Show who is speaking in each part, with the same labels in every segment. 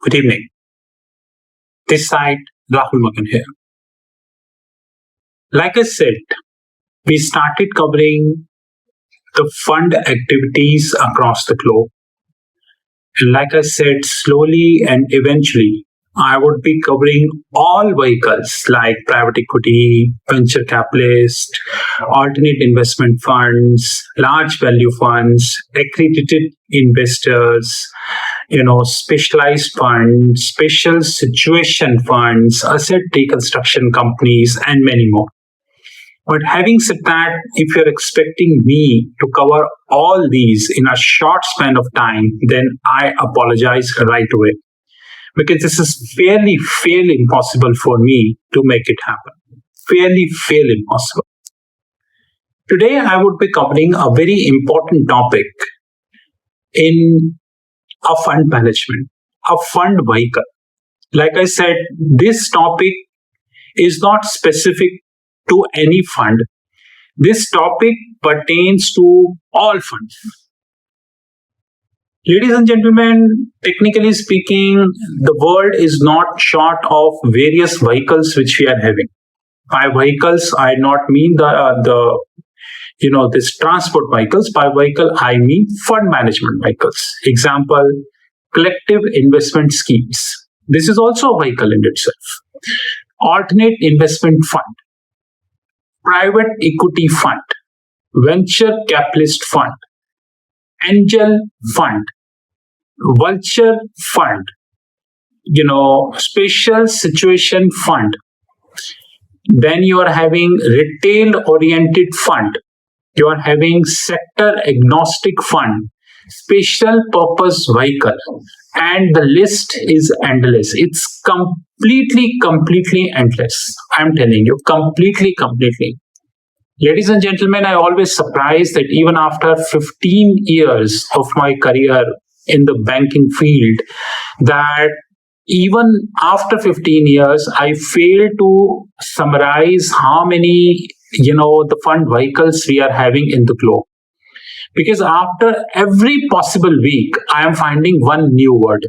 Speaker 1: Good evening. This side, Rahul Magan here. Like I said, we started covering the fund activities across the globe. And like I said, slowly and eventually, I would be covering all vehicles like private equity, venture capitalist, alternate investment funds, large value funds, accredited investors, specialized funds, special situation funds, asset reconstruction companies, and many more. But having said that, if you're expecting me to cover all these in a short span of time, then I apologize right away because this is fairly impossible for me to make it happen. Fairly impossible. Today, I would be covering a very important topic in a fund management, a fund vehicle. Like I said, this topic is not specific to any fund. This topic pertains to all funds. Ladies and gentlemen, technically speaking, the world is not short of various vehicles which we are having. By vehicles, I not mean this transport vehicles. By vehicle, I mean fund management vehicles. Example, collective investment schemes. This is also a vehicle in itself. Alternate investment fund, private equity fund, venture capitalist fund, angel fund, vulture fund, special situation fund. Then you are having retail oriented fund. You are having sector agnostic fund, special purpose vehicle, and the list is endless. It's completely endless. I'm telling you, completely. Ladies and gentlemen, I always surprised that even after 15 years of my career in the banking field, that even after 15 years, I failed to summarize how many, the fund vehicles we are having in the globe. Because after every possible week, I am finding one new word.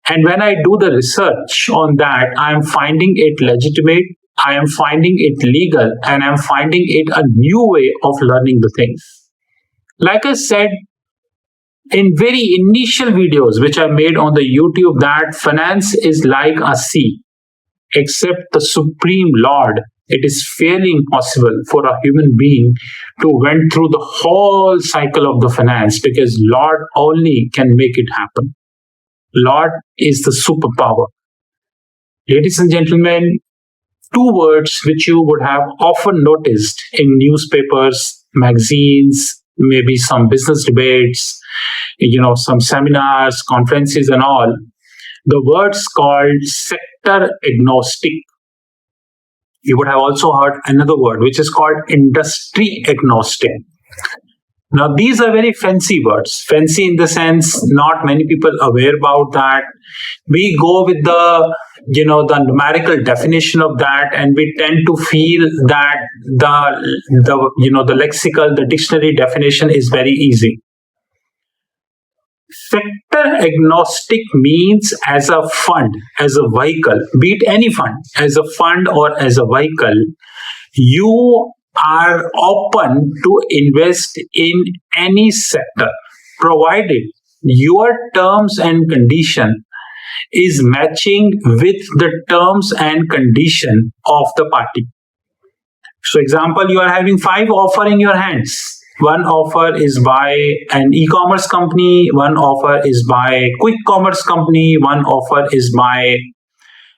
Speaker 1: And when I do the research on that, I am finding it legitimate, I am finding it legal, and I'm finding it a new way of learning the things. Like I said, in very initial videos which I made on the YouTube, that finance is like a sea. Except the Supreme Lord, it is fairly impossible for a human being to went through the whole cycle of the finance because Lord only can make it happen. Lord is the superpower. Ladies and gentlemen, two words which you would have often noticed in newspapers, magazines, maybe some business debates, some seminars, conferences and all. The words called sector agnostic. You would have also heard another word which is called industry agnostic. Now, these are very fancy words. Fancy in the sense not many people aware about that. We go with the numerical definition of that, and we tend to feel that the lexical, the dictionary definition is very easy. Sector agnostic means as a fund, as a vehicle, be it any fund, as a fund or as a vehicle, you are open to invest in any sector, provided your terms and condition is matching with the terms and condition of the party. So, example, you are having 5 offers in your hands. One offer is by an e-commerce company, one offer is by quick commerce company, one offer is by,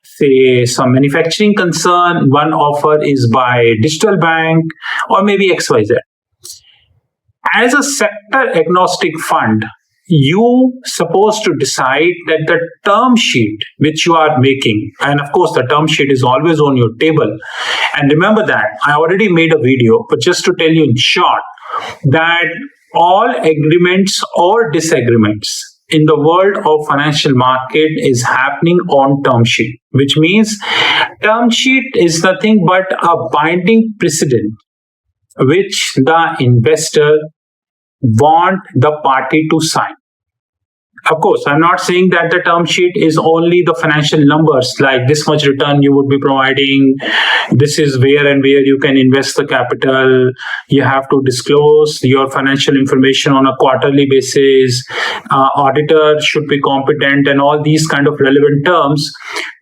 Speaker 1: say, some manufacturing concern, one offer is by digital bank, or maybe XYZ. As a sector agnostic fund, you supposed to decide that the term sheet which you are making, and of course the term sheet is always on your table. And remember that I already made a video, but just to tell you in short, that all agreements or disagreements in the world of financial market is happening on term sheet, which means term sheet is nothing but a binding precedent which the investor want the party to sign. Of course, I'm not saying that the term sheet is only the financial numbers, like this much return you would be providing, this is where and where you can invest the capital, you have to disclose your financial information on a quarterly basis, auditor should be competent, and all these kind of relevant terms.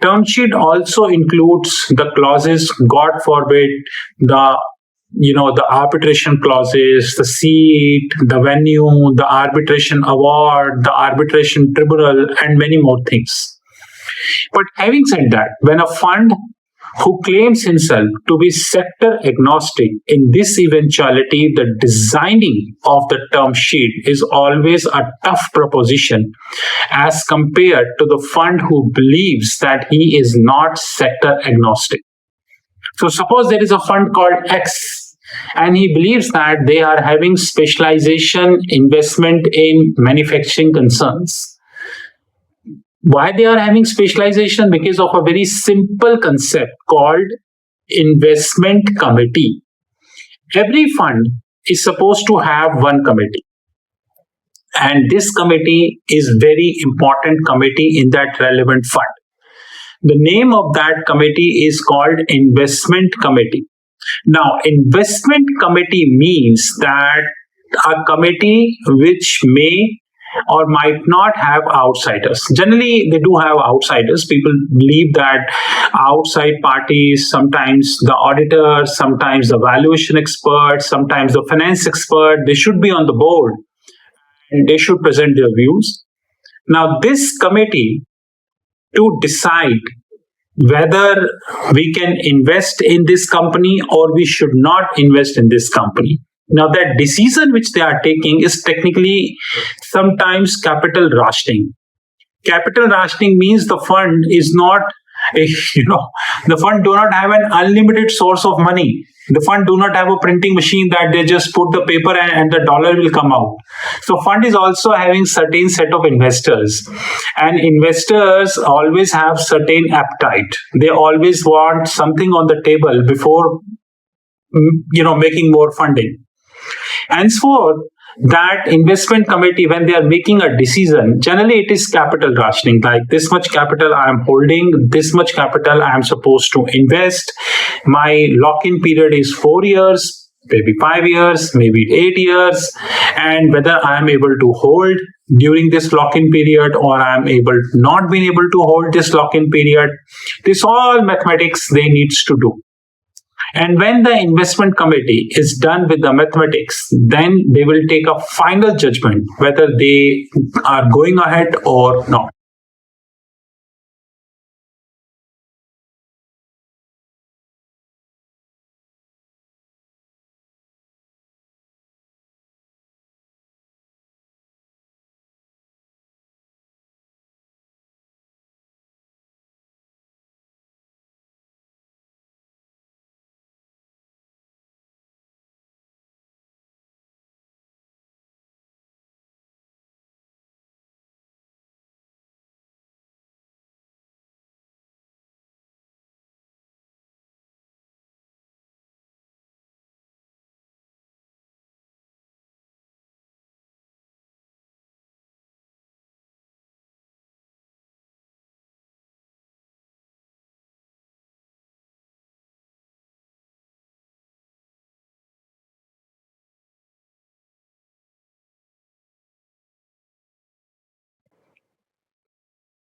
Speaker 1: Term sheet also includes the clauses, God forbid, the the arbitration clauses, the seat, the venue, the arbitration award, the arbitration tribunal, and many more things. But having said that, when a fund who claims himself to be sector agnostic, in this eventuality, the designing of the term sheet is always a tough proposition as compared to the fund who believes that he is not sector agnostic. So suppose there is a fund called X, and he believes that they are having specialization investment in manufacturing concerns. Why they are having specialization? Because of a very simple concept called investment committee. Every fund is supposed to have one committee. And this committee is very important committee in that relevant fund. The name of that committee is called investment committee. Now, investment committee means that a committee which may or might not have outsiders. Generally, they do have outsiders. People believe that outside parties, sometimes the auditor, sometimes the valuation expert, sometimes the finance expert, they should be on the board and they should present their views. Now, this committee to decide whether we can invest in this company or we should not invest in this company. Now, that decision which they are taking is technically sometimes capital rationing. Capital rationing means the fund is not the fund do not have an unlimited source of money. The fund do not have a printing machine that they just put the paper and the dollar will come out. So fund is also having certain set of investors, and investors always have certain appetite. They always want something on the table before making more funding. And so that investment committee, when they are making a decision, generally it is capital rationing, like this much capital I am holding, this much capital I am supposed to invest. My lock-in period is 4 years, maybe 5 years, maybe 8 years, and whether I am able to hold during this lock-in period or I am not being able to hold this lock-in period. This all mathematics they needs to do. And when the investment committee is done with the mathematics, then they will take a final judgment whether they are going ahead or not.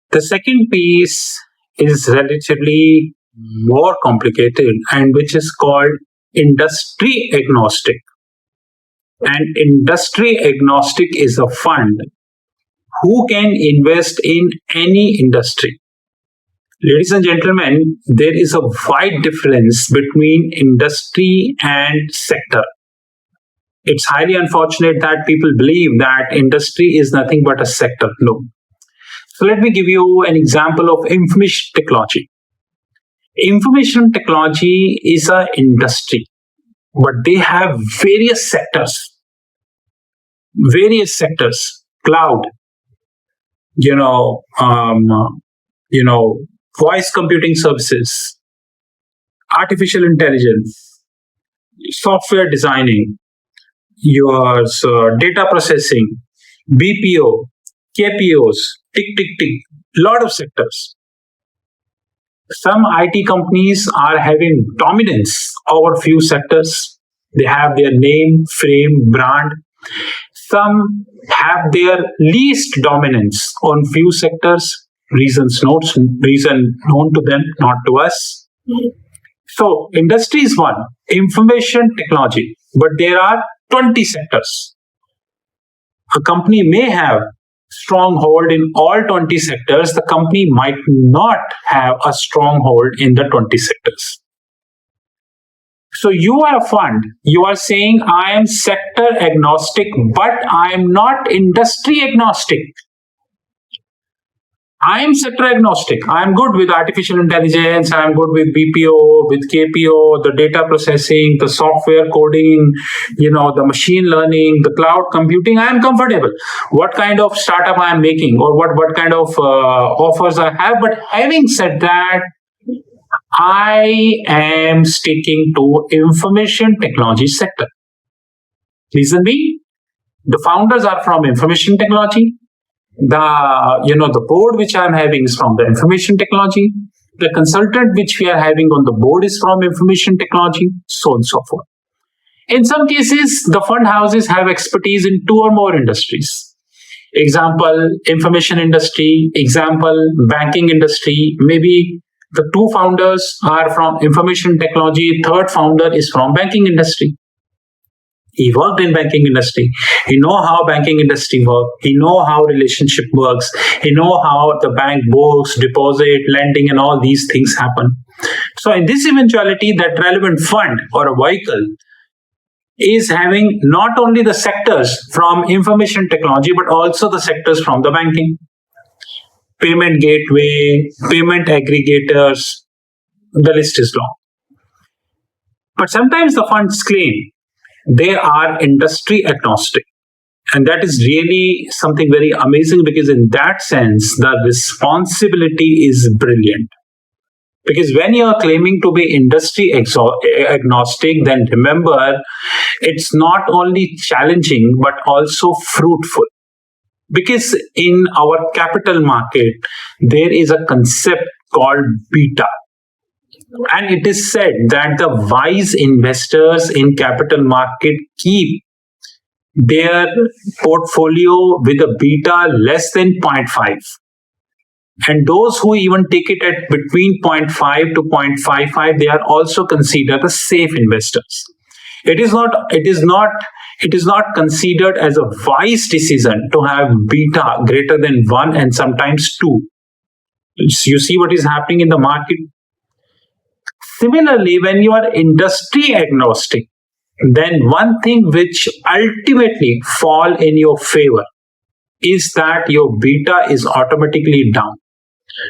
Speaker 1: The second piece is relatively more complicated and which is called industry agnostic. And industry agnostic is a fund who can invest in any industry. Ladies and gentlemen, there is a wide difference between industry and sector. It's highly unfortunate that people believe that industry is nothing but a sector. No. So let me give you an example of information technology. Information technology is an industry, but they have various sectors. Various sectors, cloud, you know, um, voice computing services, artificial intelligence, software designing, your data processing, BPO, KPOs, tick, tick, tick, lot of sectors. Some IT companies are having dominance over few sectors. They have their name, fame, brand. Some have their least dominance on few sectors. Reason known to them, not to us. So industry is one, information technology, but there are 20 sectors. A company may have stronghold in all 20 sectors. The company might not have a stronghold in the 20 sectors. So you are a fund. You are saying I am sector agnostic, but I am not industry agnostic. I am sector agnostic. I am good with artificial intelligence. I am good with BPO, with KPO, the data processing, the software coding, the machine learning, the cloud computing. I am comfortable. What kind of startup I am making, or what kind of offers I have. But having said that, I am sticking to information technology sector. Reason being, the founders are from information technology. The board which I'm having is from the information technology. The consultant which we are having on the board is from information technology, so on and so forth. In some cases, the fund houses have expertise in two or more industries. Example, information industry, example, banking industry. Maybe the two founders are from information technology, third founder is from banking industry. He worked in banking industry. He know how banking industry works. He know how relationship works. He know how the bank books, deposit, lending, and all these things happen. So in this eventuality, that relevant fund or a vehicle is having not only the sectors from information technology, but also the sectors from the banking, payment gateway, payment aggregators. The list is long. But sometimes the funds claim they are industry agnostic. And that is really something very amazing, because in that sense, the responsibility is brilliant. Because when you are claiming to be industry agnostic, then remember, it's not only challenging, but also fruitful. Because in our capital market, there is a concept called beta. And it is said that the wise investors in capital market keep their portfolio with a beta less than 0.5. And those who even take it at between 0.5 to 0.55, they are also considered as safe investors. It is not considered as a wise decision to have beta greater than 1 and sometimes 2. You see what is happening in the market? Similarly, when you are industry agnostic, then one thing which ultimately fall in your favor is that your beta is automatically down.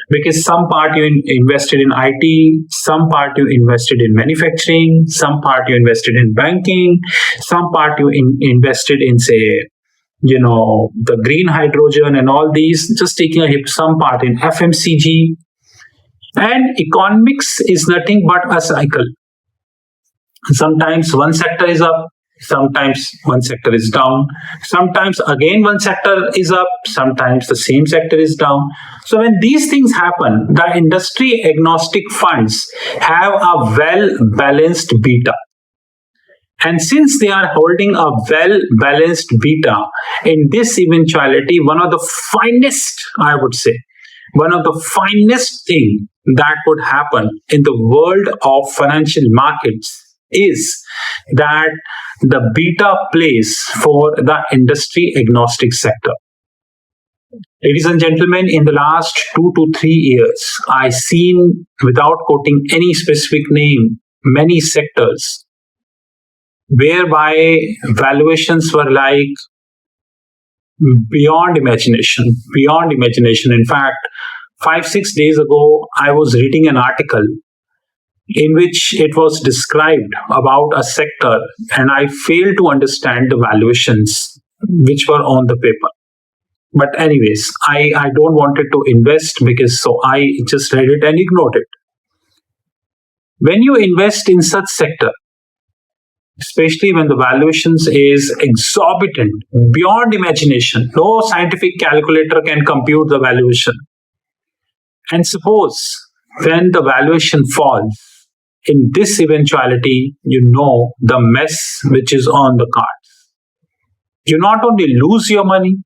Speaker 1: Because some part you invested in IT, some part you invested in manufacturing, some part you invested in banking, some part you invested in, say, the green hydrogen and all these, just taking a hit, some part in FMCG. And economics is nothing but a cycle. Sometimes one sector is up, sometimes one sector is down, sometimes again one sector is up, sometimes the same sector is down. So when these things happen, the industry agnostic funds have a well-balanced beta. And since they are holding a well-balanced beta, in this eventuality, one of the finest thing that could happen in the world of financial markets is that the beta plays for the industry agnostic sector. Ladies and gentlemen, in the last 2 to 3 years, I've seen, without quoting any specific name, many sectors whereby valuations were like beyond imagination. In fact, 5-6 days ago, I was reading an article in which it was described about a sector, and I failed to understand the valuations which were on the paper. But anyways, I don't wanted to invest, because so I just read it and ignored it. When you invest in such sector, especially when the valuations is exorbitant, beyond imagination. No scientific calculator can compute the valuation. And suppose when the valuation falls, in this eventuality, you know the mess which is on the cards. You not only lose your money,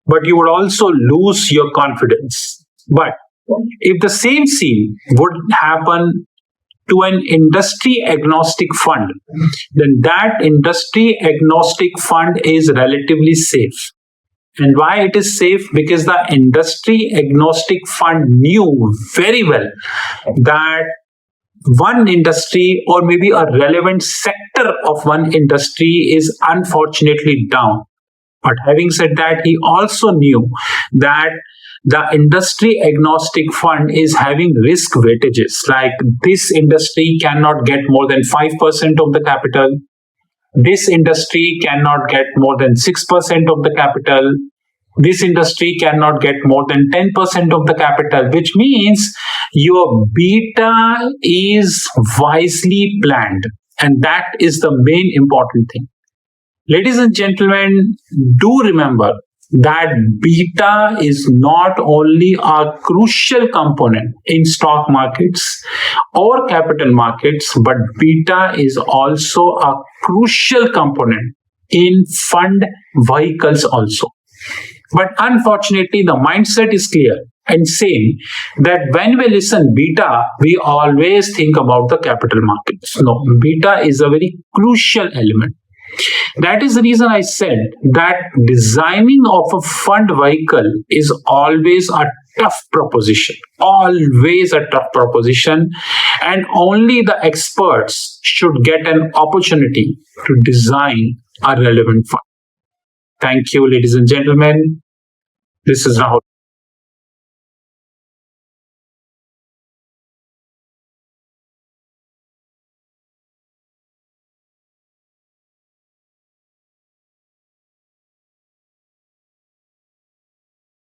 Speaker 1: but you would also lose your confidence. But if the same scene would happen to an industry agnostic fund, then that industry agnostic fund is relatively safe. And why it is safe? Because the industry agnostic fund knew very well that one industry or maybe a relevant sector of one industry is unfortunately down. But having said that, he also knew that the industry agnostic fund is having risk weightages, like this industry cannot get more than 5% of the capital, this industry cannot get more than 6% of the capital, this industry cannot get more than 10% of the capital, which means your beta is wisely planned. And that is the main important thing. Ladies and gentlemen, do remember that beta is not only a crucial component in stock markets or capital markets, but beta is also a crucial component in fund vehicles also. But unfortunately, the mindset is clear and same that when we listen beta, we always think about the capital markets. No, beta is a very crucial element. That is the reason I said that designing of a fund vehicle is always a tough proposition, always a tough proposition, and only the experts should get an opportunity to design a relevant fund. Thank you, ladies and gentlemen. This is Rahul.